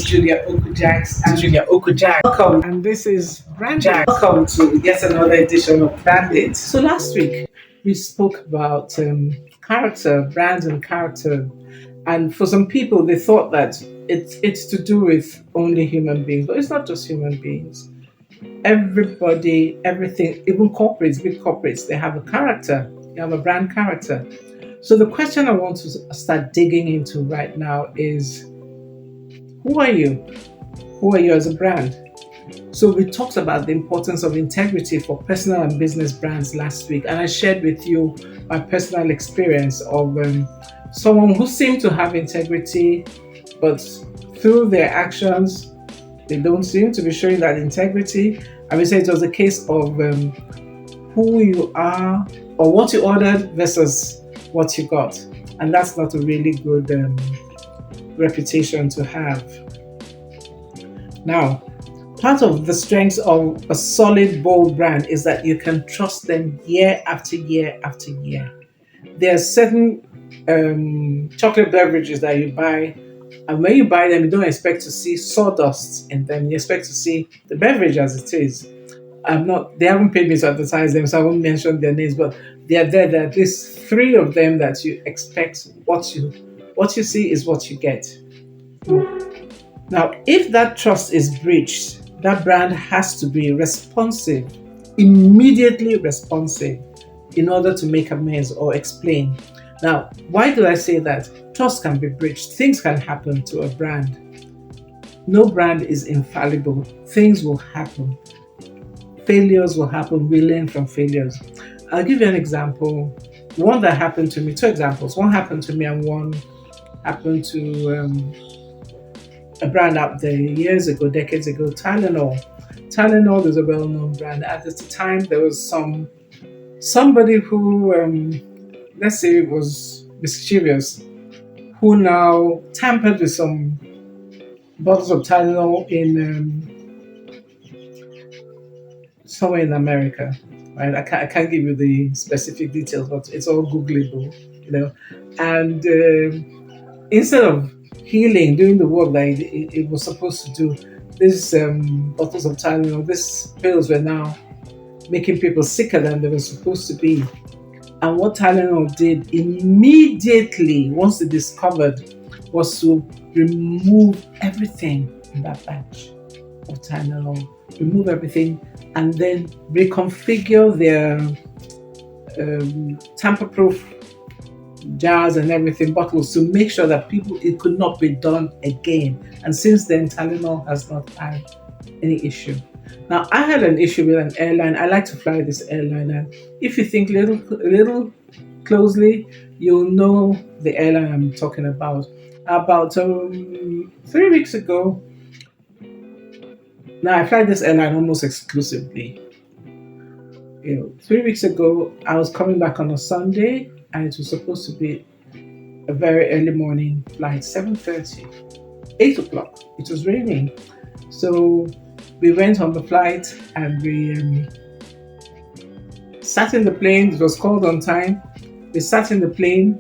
Julia Okujaks. I'm Julia Okujak. Welcome, and this is BrandIT. Welcome to yet another edition of BrandIT. So last week we spoke about character, brands, and character. And for some people, they thought that it's to do with only human beings, but it's not just human beings. Everybody, everything, even corporates, big corporates, they have a character. They have a brand character. So the question I want to start digging into right now is, who are you? Who are you as a brand? So we talked about the importance of integrity for personal and business brands last week, and I shared with you my personal experience of someone who seemed to have integrity, but through their actions, they don't seem to be showing that integrity. I would say it was a case of who you are or what you ordered versus what you got. And that's not a really good reputation to have. Now, part of the strength of a solid, bold brand is that you can trust them year after year after year. There are certain chocolate beverages that you buy, and when you buy them, you don't expect to see sawdust in them. You expect to see the beverage as it is. They haven't paid me to advertise them, so I won't mention their names, but they are there. There are at least 3 of them that you expect what you see is what you get. Now, if that trust is breached, that brand has to be responsive, immediately responsive, in order to make amends or explain. Now, why do I say that? Trust can be breached. Things can happen to a brand. No brand is infallible. Things will happen. Failures will happen. We learn from failures. I'll give you an example. One that happened to me, 2 examples. One happened to me and one happened to a brand out there years ago, decades ago, Tylenol. Tylenol is a well-known brand. At the time, there was somebody who, let's say, was mischievous, who now tampered with some bottles of Tylenol in somewhere in America. Right? I can't give you the specific details, but it's all Googleable, And instead of healing, doing the work that it was supposed to do, these bottles of Tylenol, these pills were now making people sicker than they were supposed to be. And what Tylenol did immediately, once they discovered, was to remove everything in that batch of Tylenol, remove everything, and then reconfigure their tamper-proof jars and everything, bottles, to make sure that it could not be done again. And since then, Tylenol has not had any issue. Now, I had an issue with an airline. I like to fly this airline, and if you think a little closely, you'll know the airline I'm talking about. About 3 weeks ago, now I fly this airline almost exclusively. 3 weeks ago, I was coming back on a Sunday, and it was supposed to be a very early morning flight, 7:30, 8 o'clock. It was raining. So we went on the flight and we sat in the plane. It was called on time. We sat in the plane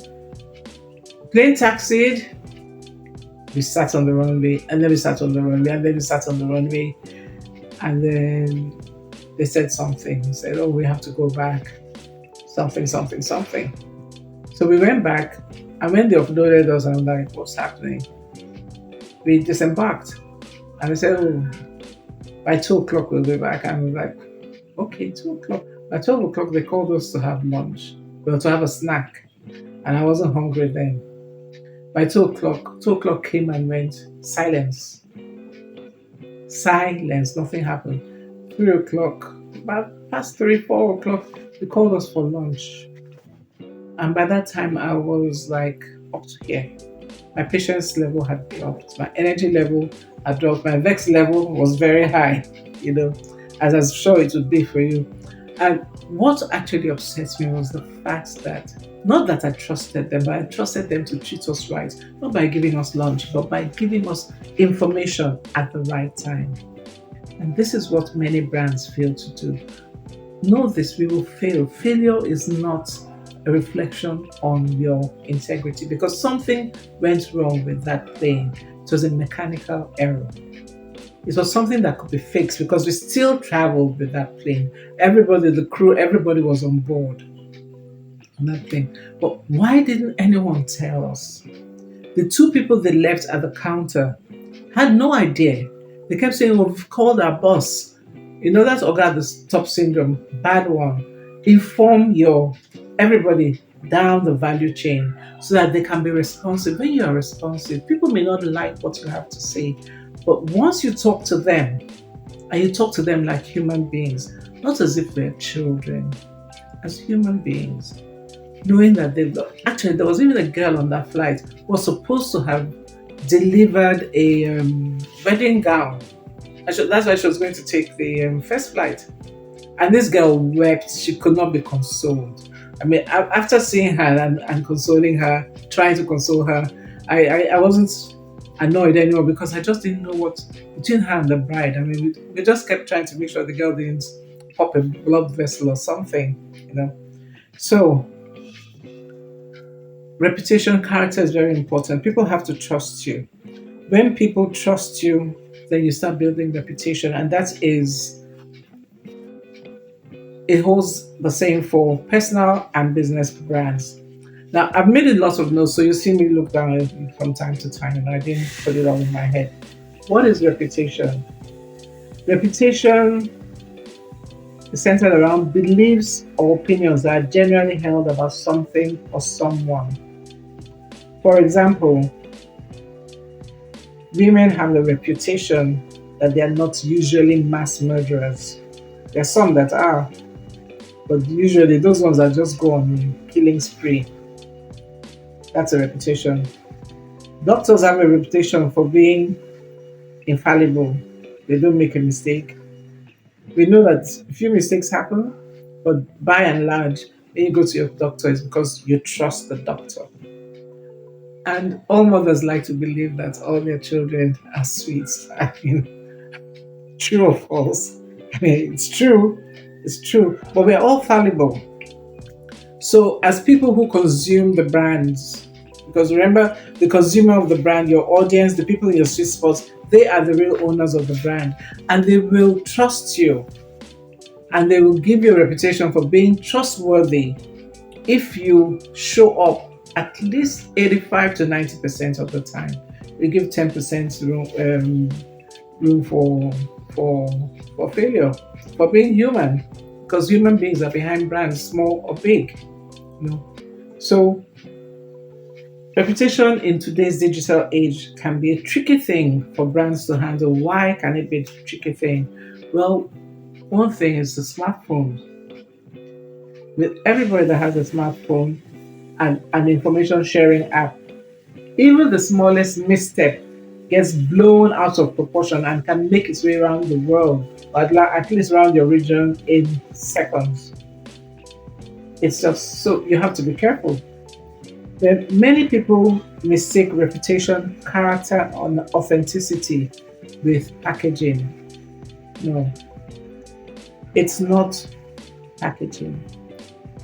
taxied, we sat on the runway, and then we sat on the runway, and then we sat on the runway, and then they said something. They said, "Oh, we have to go back." Something. So we went back, and when they offloaded us, I'm like, "What's happening?" We disembarked, and they said, "Oh, by 2 o'clock we'll be back." And I was like, "Okay, 2 o'clock." By 12 o'clock, they called us to have lunch, well, to have a snack, and I wasn't hungry then. By 2 o'clock came and went. Silence, nothing happened. 3 o'clock, about past 3, 4 o'clock, they called us for lunch. And by that time, I was like up to here. My patience level had dropped. My energy level had dropped. My vex level was very high, as I'm sure it would be for you. And what actually upset me was the fact that, not that I trusted them, but I trusted them to treat us right. Not by giving us lunch, but by giving us information at the right time. And this is what many brands fail to do. Know this, we will fail. Failure is not a reflection on your integrity, because something went wrong with that plane It was a mechanical error. It was something that could be fixed because we still traveled with that plane. Everybody, the crew, everybody was on board on that plane. But why didn't anyone tell us? The two people they left at the counter had no idea. They kept saying, "Oh, we've called our boss." You know, that's Oga the stop syndrome, bad one. Inform your everybody down the value chain so that they can be responsive. When you are responsive, people may not like what you have to say, but once you talk to them and you talk to them like human beings, not as if they're children, as human beings, knowing that they've got, actually, there was even a girl on that flight who was supposed to have delivered a wedding gown. That's why she was going to take the first flight. And this girl wept. She could not be consoled. I mean, after seeing her and consoling her, trying to console her, I wasn't annoyed anymore because I just didn't know what between her and the bride. I mean, we just kept trying to make sure the girl didn't pop a blood vessel or something, you know. So, reputation, character is very important. People have to trust you. When people trust you, then you start building reputation, and that is it holds the same for personal and business brands. Now, I've made a lot of notes, so you see me look down from time to time, and I didn't put it all in my head. What is reputation? Reputation is centered around beliefs or opinions that are generally held about something or someone. For example, women have the reputation that they are not usually mass murderers. There are some that are, but usually those ones that just go on a killing spree. That's a reputation. Doctors have a reputation for being infallible. They don't make a mistake. We know that a few mistakes happen, but by and large, when you go to your doctor, it's because you trust the doctor. And all mothers like to believe that all their children are sweet. I mean, true or false? I mean, it's true, but we're all fallible. So, as people who consume the brands, because remember, the consumer of the brand, your audience, the people in your sweet spots, they are the real owners of the brand, and they will trust you, and they will give you a reputation for being trustworthy if you show up at least 85 to 90% of the time. We give 10% room for failure, for being human, because human beings are behind brands, small or big. You know, so reputation in today's digital age can be a tricky thing for brands to handle. Why can it be a tricky thing? Well, one thing is the smartphone. With everybody that has a smartphone and an information sharing app, even the smallest misstep gets blown out of proportion and can make its way around the world, or at least around your region in seconds. It's just so you have to be careful. Then many people mistake reputation, character, and authenticity with packaging. No, it's not packaging.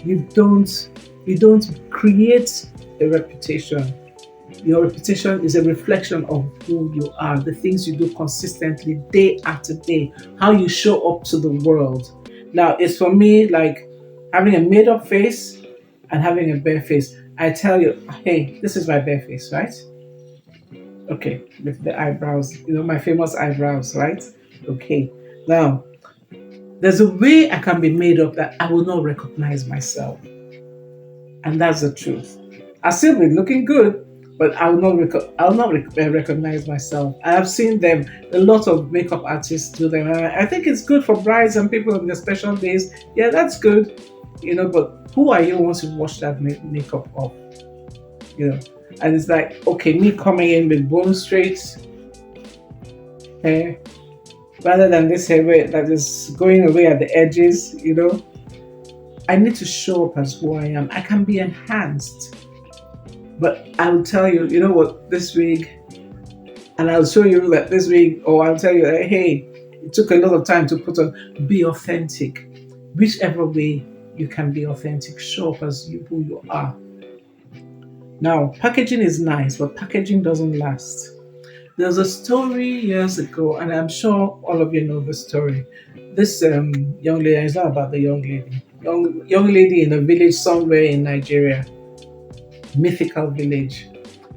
You don't you don't create a reputation. Your reputation is a reflection of who you are, the things you do consistently, day after day, how you show up to the world. Now, it's for me like having a made up face and having a bare face. I tell you, hey, this is my bare face, right? Okay, with the eyebrows, my famous eyebrows, right? Okay. Now, there's a way I can be made up that I will not recognize myself. And that's the truth. I'll still be looking good, but I will not recognize myself. I have seen them. A lot of makeup artists do them. And I think it's good for brides and people on their special days. Yeah, that's good. But who are you once you wash that makeup off? And it's like, okay, me coming in with bone straight hair, rather than this hair that is going away at the edges. I need to show up as who I am. I can be enhanced. But I'll tell you, you know what, this week, and I'll show you that this week, or I'll tell you, hey, it took a lot of time to put on, be authentic. Whichever way you can be authentic, show up as who you are. Now, packaging is nice, but packaging doesn't last. There's a story years ago, and I'm sure all of you know the story. This young lady, it's not about the young lady, young lady in a village somewhere in Nigeria, mythical village.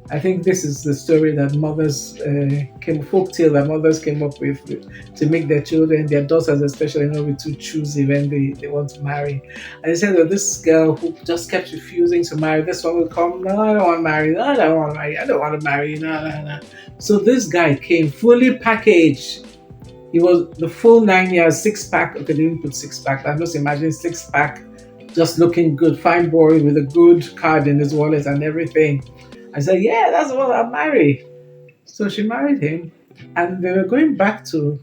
I think this is the story that mothers folk tale that mothers came up with to make their children, their daughters especially, not be too choosy when they want to marry. And they said that this girl who just kept refusing to marry, this one would come, no, I don't want to marry, no, I don't want to marry, I don't want to marry, no, no, no. So this guy came fully packaged. He was the full 9 years, six pack. Okay, they didn't put six pack. I'm just imagining six pack, just looking good, fine boy with a good card in his wallet and everything. I said, yeah, that's what I'll marry. So she married him, and they were going back to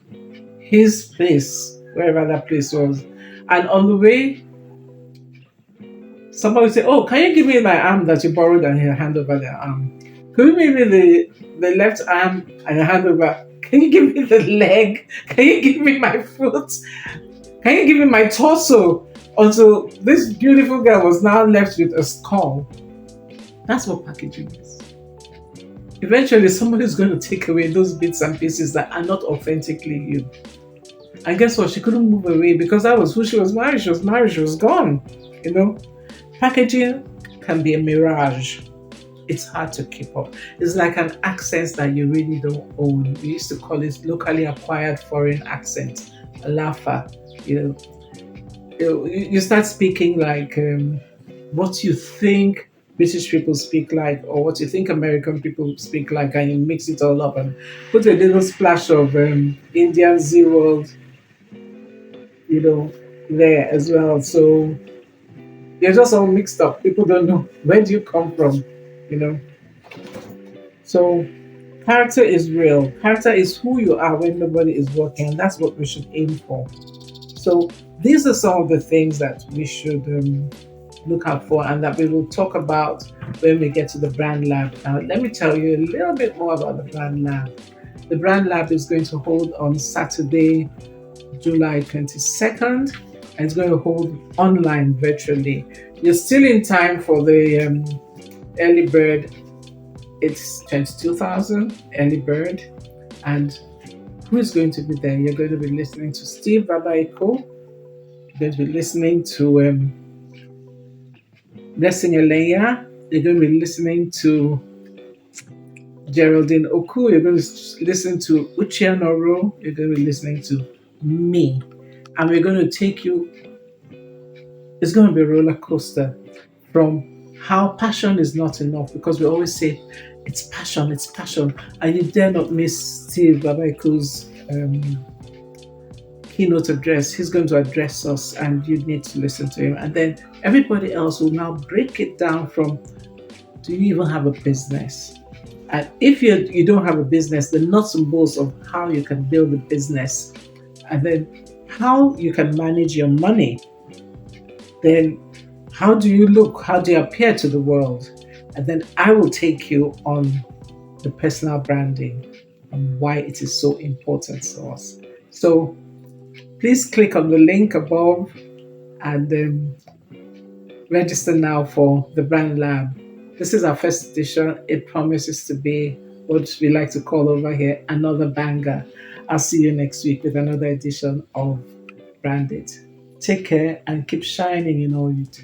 his place, wherever that place was. And on the way, somebody said, oh, can you give me my arm that you borrowed and he'll hand over the arm? Can you give me the left arm and hand over? Can you give me the leg? Can you give me my foot? Can you give me my torso? Until this beautiful girl was now left with a skull. That's what packaging is. Eventually, somebody's going to take away those bits and pieces that are not authentically you. And guess what? She couldn't move away because that was who she was married. She was married. She was gone. You know, packaging can be a mirage. It's hard to keep up. It's like an accent that you really don't own. We used to call it locally acquired foreign accent, a laugher. You know, you start speaking like what you think British people speak like, or what you think American people speak like, and you mix it all up and put a little splash of Indian Z world, you know, there as well. So you're just all mixed up. People don't know where do you come from, you know. So character is real. Character is who you are when nobody is working, and that's what we should aim for. So these are some of the things that we should look out for and that we will talk about when we get to the brand lab. Now, let me tell you a little bit more about the brand lab. The brand lab is going to hold on Saturday, July 22nd, and it's going to hold online virtually. You're still in time for the early bird. It's 22,000 early bird. And who is going to be there? You're going to be listening to Steve Babaiko. You're going to be listening to Blessing Eleya. You're going to be listening to Geraldine Oku. You're going to listen to Uche Noro. You're going to be listening to me. And we're going to take you, it's going to be a roller coaster from how passion is not enough, because we always say it's passion, it's passion. And you dare not miss Steve Babaiko's keynote address. He's going to address us, and you need to listen to him. And then everybody else will now break it down from, do you even have a business? And if you don't have a business, the nuts and bolts of how you can build a business, and then how you can manage your money. Then how do you look? How do you appear to the world? And then I will take you on the personal branding and why it is so important to us. So please click on the link above and register now for the Brand Lab. This is our first edition. It promises to be what we like to call over here another banger. I'll see you next week with another edition of BrandIT. Take care and keep shining in all you do.